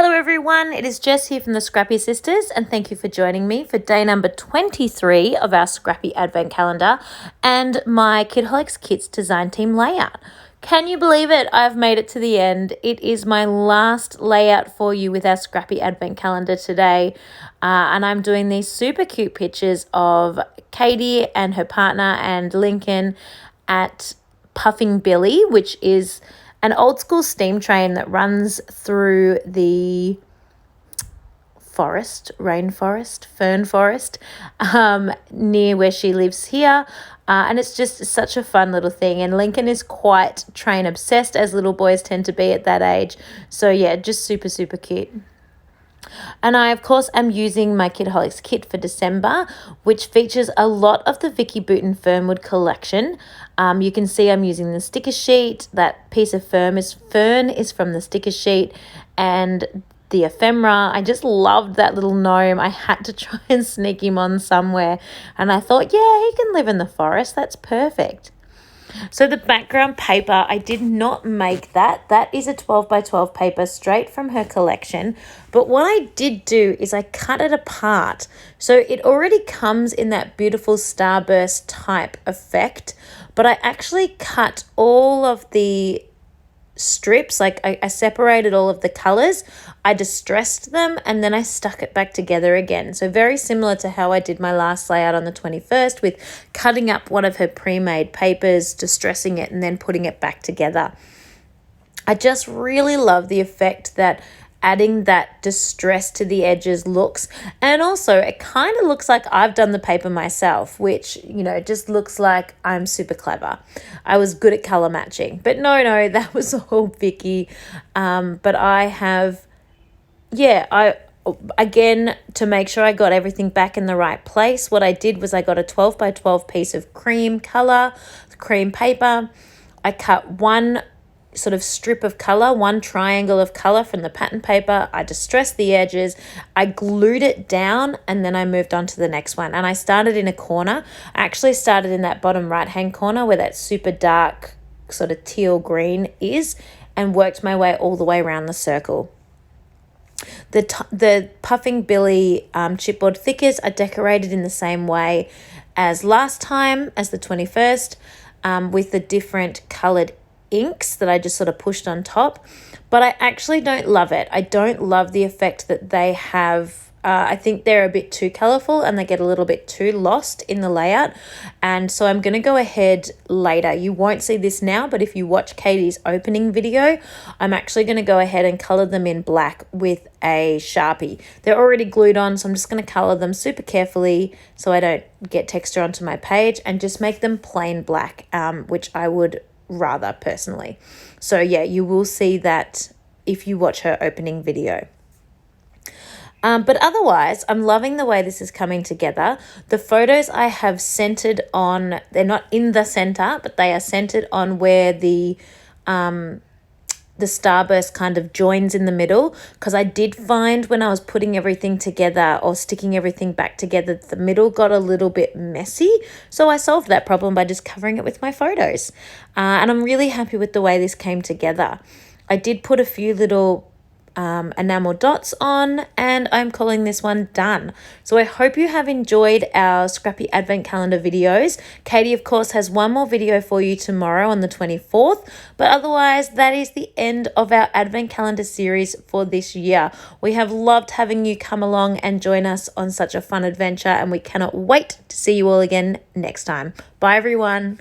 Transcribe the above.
Hello everyone, it is Jess here from the Scrappy Sisters, and thank you for joining me for day number 23 of our Scrappy Advent Calendar and my Kitaholic Kits design team layout. Can you believe it? I've made it to the end. It is my last layout for you with our Scrappy Advent Calendar today, and I'm doing these super cute pictures of Katie and her partner and Lincoln at Puffing Billy, which is an old school steam train that runs through the rainforest, fern forest, near where she lives here. And it's just such a fun little thing. And Lincoln is quite train obsessed, as little boys tend to be at that age. So yeah, just super, super cute. And I, of course, am using my Kitaholic Kit for December, which features a lot of the Vicki Boutin Fernwood Collection. You can see I'm using the sticker sheet. That piece of fern is from the sticker sheet, and the ephemera. I just loved that little gnome. I had to try and sneak him on somewhere, and I thought, yeah, he can live in the forest. That's perfect. So the background paper, I did not make that. That is a 12 by 12 paper straight from her collection. But what I did do is I cut it apart. So it already comes in that beautiful starburst type effect, but I actually cut all of the strips. Like I separated all of the colors, I distressed them, and then I stuck it back together again. So very similar to how I did my last layout on the 21st, with cutting up one of her pre-made papers, distressing it, and then putting it back together. I just really love the effect that adding that distress to the edges looks, and also it kind of looks like I've done the paper myself, which, you know, just looks like I'm super clever. I was good at color matching, but no, that was all Vicki. But I have, again, to make sure I got everything back in the right place, what I did was I got a 12 by 12 piece of cream paper. I cut one sort of strip of color, one triangle of color from the pattern paper. I distressed the edges, I glued it down, and then I moved on to the next one. And I started in a corner. I actually started in that bottom right hand corner where that super dark sort of teal green is, and worked my way all the way around the circle. The Puffing Billy chipboard thickers are decorated in the same way as last time, as the 21st, with the different colored inks that I just sort of pushed on top. But I actually don't love it. I don't love the effect that they have. I think they're a bit too colorful and they get a little bit too lost in the layout. And so I'm going to go ahead later. You won't see this now, but if you watch Katie's opening video, I'm actually going to go ahead and color them in black with a Sharpie. They're already glued on, so I'm just going to color them super carefully so I don't get texture onto my page, and just make them plain black, which I would rather personally. So yeah, you will see that if you watch her opening video. But otherwise, I'm loving the way this is coming together. The photos I have centered on, they're not in the center, but they are centered on where the starburst kind of joins in the middle, because I did find when I was putting everything together or sticking everything back together, the middle got a little bit messy. So I solved that problem by just covering it with my photos. And I'm really happy with the way this came together. I did put a few little enamel dots on, and I'm calling this one done. So I hope you have enjoyed our Scrappy Advent Calendar videos. Katie, of course, has one more video for you tomorrow on the 24th, but otherwise that is the end of our Advent Calendar series for this year. We have loved having you come along and join us on such a fun adventure, and we cannot wait to see you all again next time. Bye everyone.